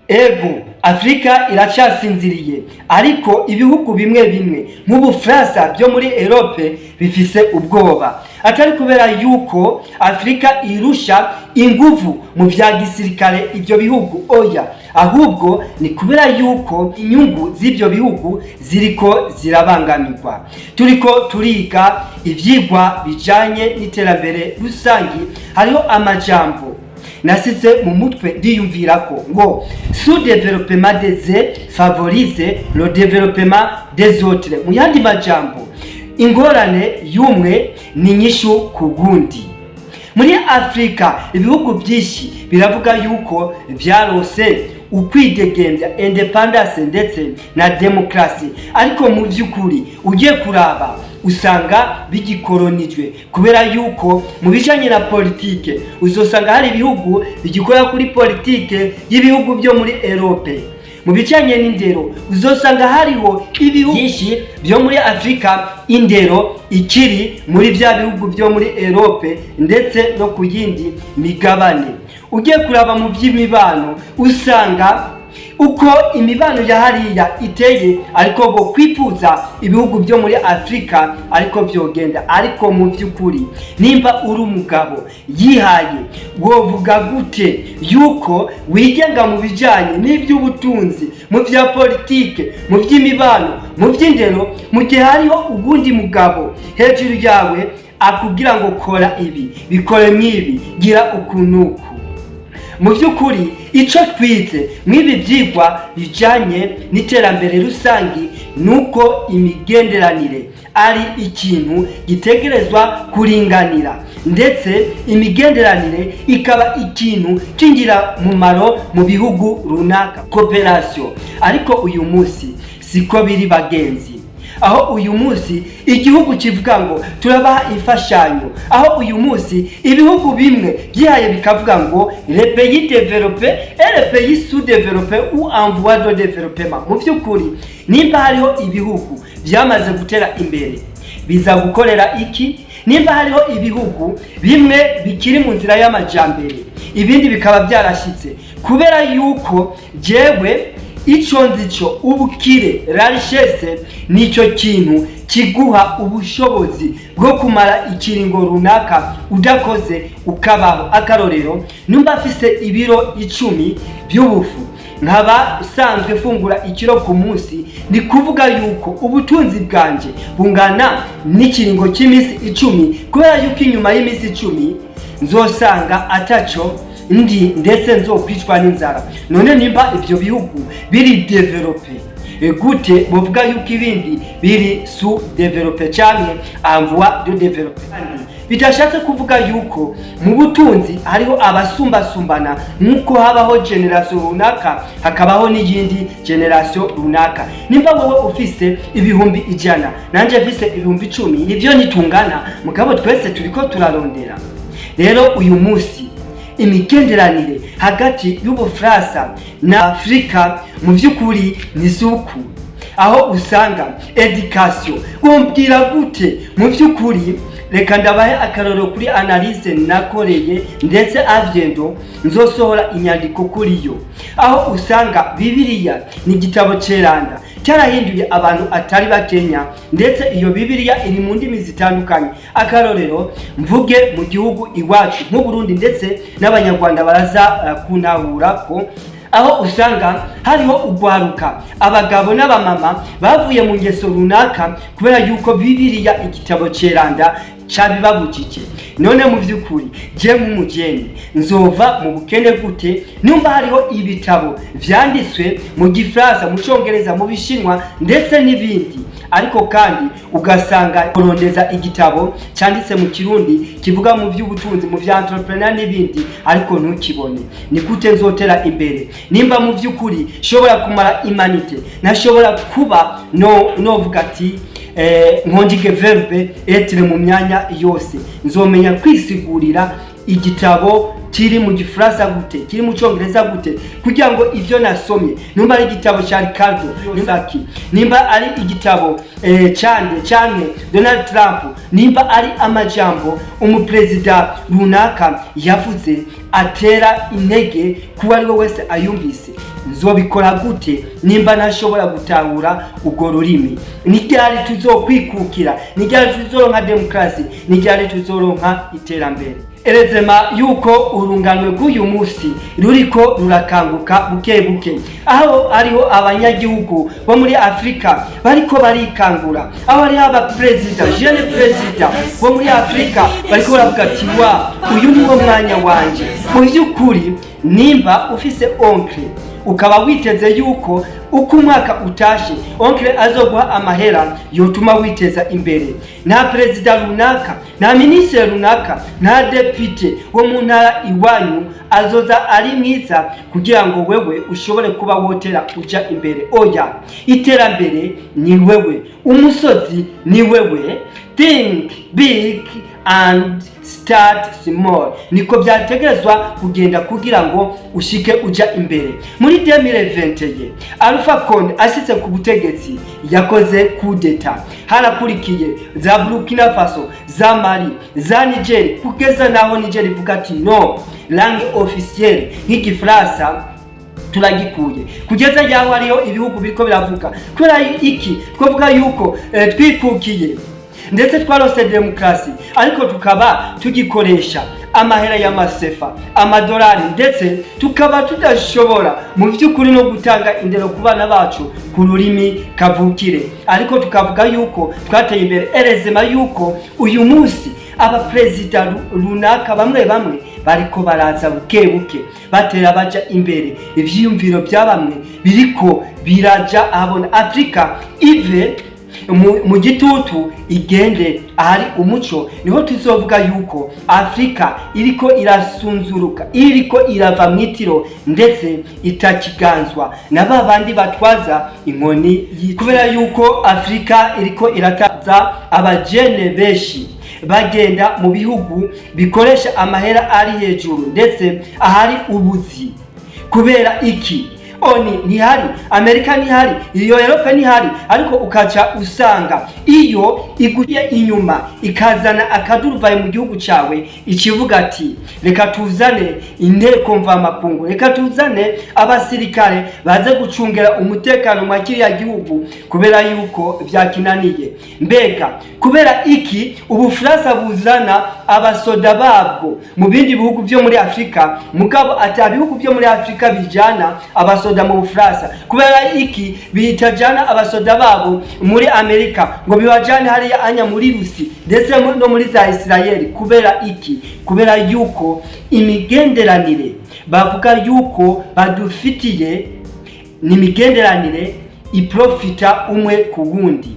Ego, Afrika iracasinziriye, ariko ibihugu bimwe bimwe nk'Ubufaransa byo muri Europe bifise ubwoba. Atari kubera yuko Afrika irusha inguvu mu vya gisirikare ivyo bihugu, oya, ahubwo ni kubera yuko inyungu z'ivyo bihugu ziriko zirabangamirwa. Turiko turiga ivyigwa bijanye n'iterambere rusangi, hariho amajambo nasize mu mutwe ndiyumvirako ngo sous-développement des uns favorise le développement des autres. Mu yandi majambo, ingorane y'umwe ni nyishu ku gundi. Muri Afrika ibihugu byinshi biravuga yuko vyarose ukwidegembya, independence ndetse na demokrasi, ariko mu vy'ukuri ugiye kuraba usanga bigikoronijwe, kubera yuko mu bijanye na politike uzosanga hari ibihugu bigikora kuri politike y'ibihugu byo muri Europe. Mu bijanye n'indero uzosanga hariho ibihugu byinshi byo muri Afrika indero ikiri muri vya bihugu byo muri Europe ndetse no ku yindi migabane. Ugiye kuraba mu by'imibano usanga uko imibano ya hariya iteye ariko go kwifuza ibihugu byo muri Afrika ariko byogenda. Ariko mu by'ukuri nimba uri umugabo yihaye, wovuga gute yuko wigenga mu bijanye n'iby'ubutunzi, mu vya politike, mu by'imibano, mu by'indero, mu gihe hariho ugundi mugabo hejuru yawe akubwira ngo kora ibi, bikore mwibi, gira ukunuku? Mu by'ukuri ico twize mw'ibi vyigwa bijanye n'iterambere rusangi nuko imigenderanire ari ikintu gitegerezwa kuringanira, ndetse imigenderanire ikaba ikintu cingira mumaro mu bihugu runaka, cooperation. Ariko uyu munsi siko biri bagenzi, aho uyu munsi igihugu kivuga ngo turabaha imfashanyo, aho uyu munsi ibihugu bimwe byihaye bikavuga ngo les pays développés et les pays sous-développés ou en voie de développement. Mu by'ukuri nimba hariho ibihugu byamaze gutera imbere biza gukorera iki? Nimba hariho ibihugu bimwe bikiri mu nzira y'amajambere, ibindi bikaba byarashitse, kubera yuko jewe ico nzico ubukire, la richesse, nico kintu kiguha ubushobozi bwo kumara ikiringo runaka udakoze ukabaho. Akarorero, numba afise ibiro 10 by'ubufu, nkaba sanzwe fungura ikiro ku munsi, ni kuvuga yuko ubutunzi bwanje bungana n'ikiringo cy'imisi 10, kubera yuko inyuma y'imisi 10 nzosanga ataco ndi ndetse nzokwicwa n'inzara. None nimba ivyo bihugu biri develope, gute bovuga yuko ibindi biri sous-développé canke en voie de développement? Bidashatse kuvuga yuko mu butunzi hariho abasumbasumbana, nkuko habaho generation runaka hakabaho n'iyindi generation runaka. Nimba wowe ufise ibihumbi 100 nanje mfise ibihumbi 10, nivyo nitungana, mugabo twese turiko turarondera. Rero uyu munsi imigenderanire hagati y'Ubufaransa na Afrika mu by'ukuri ni suku, aho usanga education gombwira gute. Mu by'ukuri reka ndabahe akaroro kuri analyse nakoreye ndetse avyendo nzosohora inyandiko kuri yo, aho usanga Bibiliya ni igitabo ceranda cyarahinduye abantu atari bakenya, ndetse iyo Bibiliya iri mu ndimi zitandukanye. Akarorero mvuge mu gihugu iwacu nk'u Burundi, ndetse n'abanyarwanda baraza kuntahura ko aho usanga hariho ugwaruka abagabo n'abamama bavuye mu ngeso runaka kubera yuko Bibiliya igitabo ceranda cabibabujije. None mu by'ukuri je nk'umugeni nzova mu bukene gute numba hariho ibitabo vyanditswe mu Gifaransa, mu Congereza, mu Bishinwa ndetse n'ibindi, ariko kandi ugasanga kurondeza igitabo cyanditse mu Kirundi kivuga mu by'ubutunzi, mu vya entrepreneur n'ibindi, ariko ntukibone? Ni gute nzotera imbere nimba mu by'ukuri shobora kumara imanite, nashobora kuba novuga ati nkonjige verbe etre mu myanya yose, nzomenya kwisigurira igitabo kiri mu Gifaransa gute, kiri mu Congereza gute, kugira ngo ivyo nasomye numba ari igitabo cya Ricardo Saki, nimba ari igitabo canke Donald Trump, nimba ari amajambo umupresident runaka yavuze, atera intege kuba ari we wese ayumvise. Nzobikora gute nimba ntashobora gutahura ubwo rurimi? Ni ryari tuzokwikukira? Ni ryari tuzoronka demokrasi? Ni ryari tuzoronka iterambere? Erezema yuko urunganwe rw'uyu munsi ruriko rurakanguka buke buke, aho ariho abanyagihugu bo muri Afrika bariko barikangura, aho ari aba president jeune president bo muri Afrika bariko baravuga ati wa uyu niwo mwanya wanje. Mu by'ukuri nimba ufise oncle ukaba witeze yuko uko umwaka utashe oncle azoguha amahera yotuma witeza imbere, nta president runaka, nta ministre runaka, nta deputy wo mu ntara iwanyu azoza ari mwiza kugira ngo wewe ushobore kuba wotera uja imbere. Oya, iterambere ni wewe, umusozi ni wewe. Think big and start small. Niko byategerezwa kugenda kugira ngo ushike uja imbere. Muri 2020 Alpha Conde ashitse ku butegetsi yakoze coup d'etat, harakurikiye za Burkina Faso, za Mali, za Niger, kugeza naho Niger ivuga ati no, langue officielle nk'Igifaransa turagikuye, kugeza yaho ariyo ibihugu biriko biravuga. Kubera iki twavuga yuko twikukiye ndetse twarose demokrasi, ariko tukaba tugikoresha amahera y'amasefa, amadolari, ndetse tukaba tudashobora mu by'ukuri no gutanga indero ku bana bacu ku rurimi kavukire, ariko tukavuga yuko twateye imbere. Erezema yuko uyu munsi aba president runaka bamwe bariko baraza buke buke batera baja imbere, ivyiyumviro by'abamwe biriko biraja abona Afrika ive mu gitutu igende ahari umuco. Niho tuzovuga yuko Afrika iriko irasunzuruka, iriko irava mwitiro, ndetse itakiganzwa na babandi batwaza inkoni, kubera yuko Afrika iriko irataza abajene benshi bagenda mu bihugu bikoresha amahera ari hejuru, ndetse ahari ubuzi. Kubera iki? Oni ntihari, Amerika ntihari, iyo Europe ntihari, ariko ukaca usanga iyo iguye inyuma ikazana akaduruvaye mu gihugu cawe, ikivuga ati reka tuzane inteko mvamakungu, reka tuzane abasirikare baze gucungera umutekano mu kiriya gihugu, kubera yuko vyakinaniye. Mbega kubera iki Ubufaransa buzana abasoda babwo mu bindi bihugu byo muri Afrika, mugabo ata bihugu byo muri Afrika bijana abasoda mu Bufaransa? Kubera iki bitajana abasoda babo muri Amerika ngo bibajane hariya anya muri Rusi ndetse no muri za Israeli? Kubera iki? Kubera yuko imigenderanire bavuga yuko badufitiye ni imigenderanire iprofita umwe ku wundi.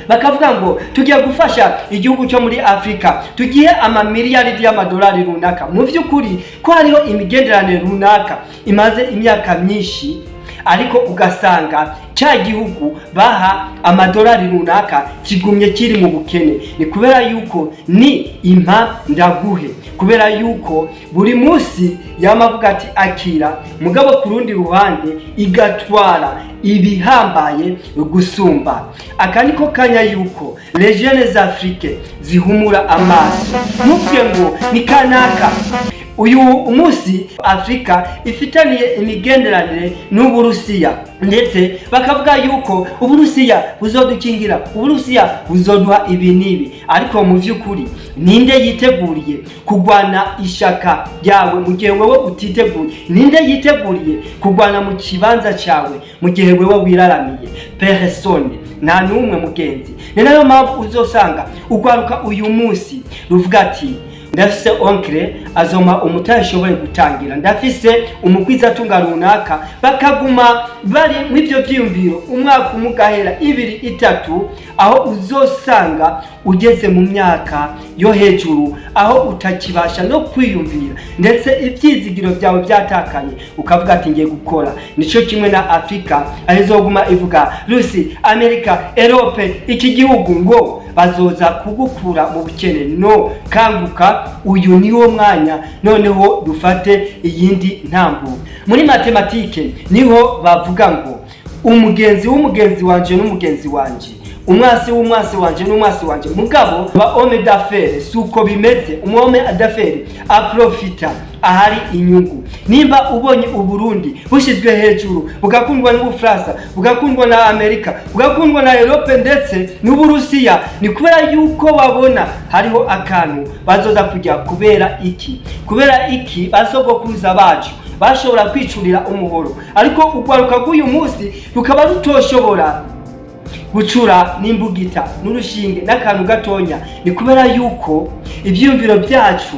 Bakavuga ngo tugiye gufasha igihugu cyo muri Afrika, tugiye amamiliyaridi y'amadolari runaka. Mu by'ukuri ko hariho imigenderanire runaka imaze imyaka myinshi, ariko ugasanga cya gihugu baha amadolari runaka kigumye kiri mu bukene. Ni kubera yuko ni impa ndaguhe, kubera yuko buri munsi yamavuga ati akira, mugabo ku rundi ruhande igatwara ibihambaye gusumba. Aka niko kanya yuko les jeunes africains zihumura amaso, muvye ngo ni kanaka. Uyu umunsi Afrika ifitaniye imigenderanire n'Uburusiya, ndetse bakavuga yuko Uburusiya buzodukingira, Uburusiya buzoduha ibi nibi. Ariko mu vy'ukuri ninde yiteguriye kugwana ishaka ryawe mu gihe wewe utiteguriye? Ninde yiteguriye kugwana mu kibanza cyawe mu gihe wewe wiraramiye? Personne, nta numwe mugenzi. Ni nayo mpamvu uzosanga ugwaruka uyu munsi ruvuga ati ndafise oncle azoma umutashobore gutangira, ndafise umukwiza tunga runaka, bakaguma bari mw'ivyo vyiyumviro umwaka umugahera 2 3, aho uzosanga ugeze mu myaka yo hejuru, aho utakibasha no kwiyumvira, ndetse ivyizigiro byawe byatakaye, ukavuga ati ngiye gukora. Nico kimwe na Afrika azoguma ivuga Rusi, Amerika, Europe, iki gihugu ngo bazoza kugukura mu bukene. No, kanguka, uyu niwo mwanya, noneho dufate iyindi ntambu. Muri matematike niho bavuga ngo umugenzi w'umugenzi wanje n'umugenzi wanje umwasi w'umwasi wanje n'umwasi wanje. Mugabo ba homme d'affaires suko bimeze. Umwome d'affaires aprofita ahari inyungu. Nimba ubonye Uburundi bushizwe hejuru bugakundwa n'Ubufaransa, bugakundwa na Amerika, bugakundwa na Europe ndetse n'Uburusiya, ni kubera yuko babona hariho akantu bazoza kujya. Kubera iki basogokuruza bacu bashobora kwicurira umuhoro, ariko ugwaruka rw'uyu munsi rukaba rutoshobora gucura n'imbugita n'urushinge n'akantu gatonya. Ni kubera yuko ivyumviro byacu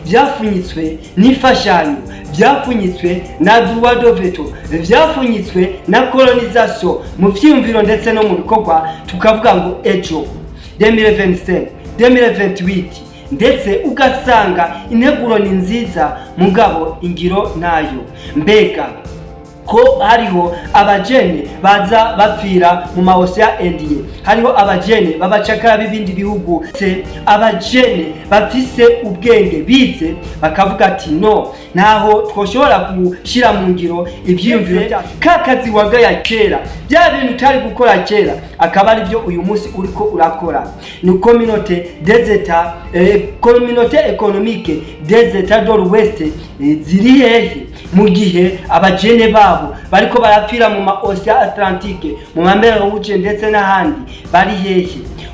byapfunyitswe n'imfashanyo, byapfunyitswe na droit de veto, byapfunyitswe na colonisation mu vyumviro ndetse no mu bikorwa. Tukavuga ngo ejo 2025 2028 ndetse ugasanga integuro ni nziza mugabo ingiro nayo. Mbega ko hariho abajene baza bapfira mu maosea endiye, hariho abajene babacakara b'ibindi bihugu, se abajene bafise ubwenge bize bakavuga ati no, naho twoshobora gushira mu ngiro ivyiyumviro kakazi wagaya kera, bya bintu utari gukora kera akaba ari byo uyu munsi uriko urakora. Ni communauté économique des États de l'Ouest ziri hehe mu gihe abajene babo bariko barapfira mu maosea Atlantique, mu mamera y'ubuce ndetse n'ahandi? Bari hehe?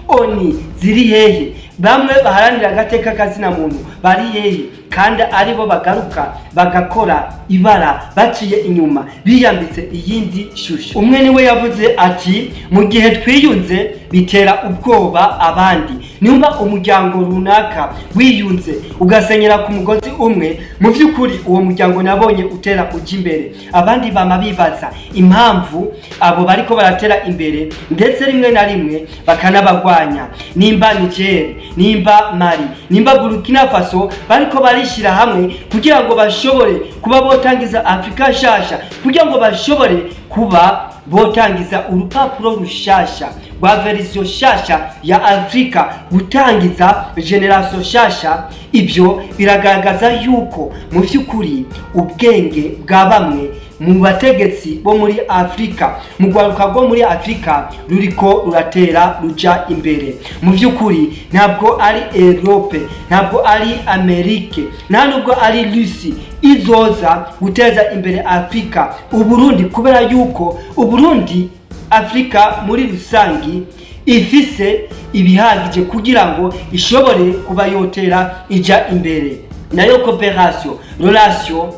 Oni ziri hehe? Bamwe baharanira agateka kazina muntu bari hehe? Kandi aribo bagaruka bagakora ibara baciye inyuma biyambitse iyindi shusho. Umwe niwe yavuze ati mu gihe twiyunze bitera ubwoba abandi. Nimba umuryango runaka wiyunze ugasenyera ku mugozi umwe, mu vy'ukuri uwo muryango nabonye utera uja imbere. Abandi bama bibaza impamvu abo bariko baratera imbere ndetse rimwe na rimwe bakanabagwanya. Nimba Niger, nimba Mali, nimba Burkina Faso bariko barishira hamwe kugira ngo bashobore kuba botangiza Afrika nshasha, kugira ngo bashobore kuba botangiza urupapuro rushasha rwa version shasha ya Afrika, gutangiza generation shasha. Ibyo biragaragaza yuko mu vy'ukuri ubwenge bwa bamwe mu bategetsi bo muri Afrika, mu gwaruka rwo muri Afrika ruriko ruratera ruja imbere. Mu vy'ukuri ntabwo ari Europe, ntabwo ari Amerike, nta nubwo ari Rusi izoza guteza imbere Afrika. Uburundi, kubera yuko Uburundi Afrika muri rusangi ifise ibihagije kugira ngo ishobore kuba yotera ija imbere. Nayo cooperation, relation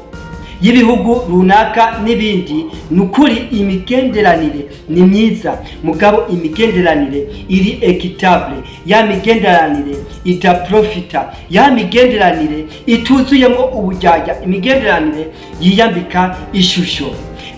y'ibihugu runaka n'ibindi, nukuri imigenderanire ni myiza mugabo imigenderanire iri equitable, ya migenderanire itaprofita, ya migenderanire ituzuyemo ubujyajya, imigenderanire yiyambika ishusho.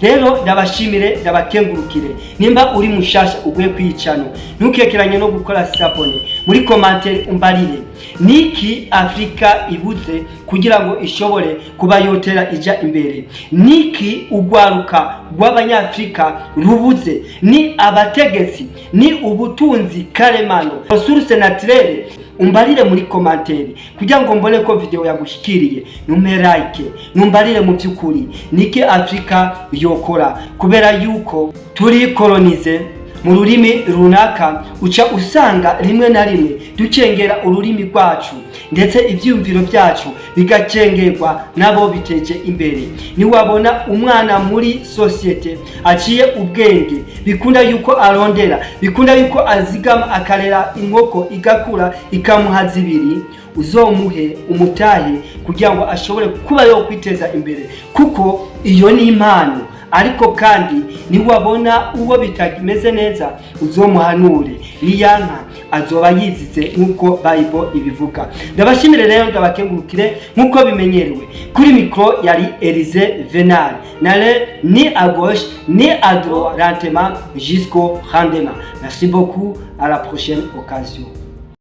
Rero ndabashimire ndabakengurukire. Nimba uri mushasha uguye kwicano, ntukekeranye no gukora sabone. Muri commentaire umbarire niki Afrika ibuze kugira ngo ishobore kuba yotera ija imbere. Niki ugwaruka rw'abanyafrika rubuze? Ni abategetsi, ni ubutunzi karemano, ressources naturelles? Umbarire muri commentaire kugira ngo mbone ko video yagushikiriye. Numpe like, numbarire mu by'ukuri niki Afrika yokora, kubera yuko turi colonize mu rurimi runaka. Uca usanga rimwe na rimwe ducengera ururimi rwacu ndetse ibyumviro byacu bigacengerwa nabo biteje imbere. Ni wabona umwana muri societe aciye ubwenge, bikunda yuko arondera, bikunda yuko azigama akarera inkoko igakura ikamuha zibiri, uzomuhe umutahe kugira ngo ashobore kuba yo kwiteza imbere, kuko iyo ni impano. Ariko kandi niwabona uwo bitameze neza uzomuhanure, niyanka azoba yizize nkuko Bible ibivuga. Ndabashimire rero ndabakengurukire nkuko bimenyerewe. Kuri micro yari Elise Venal, nale ni à gauche ni à droite lentement jusqu'au rendement. Merci beaucoup, à la prochaine occasion.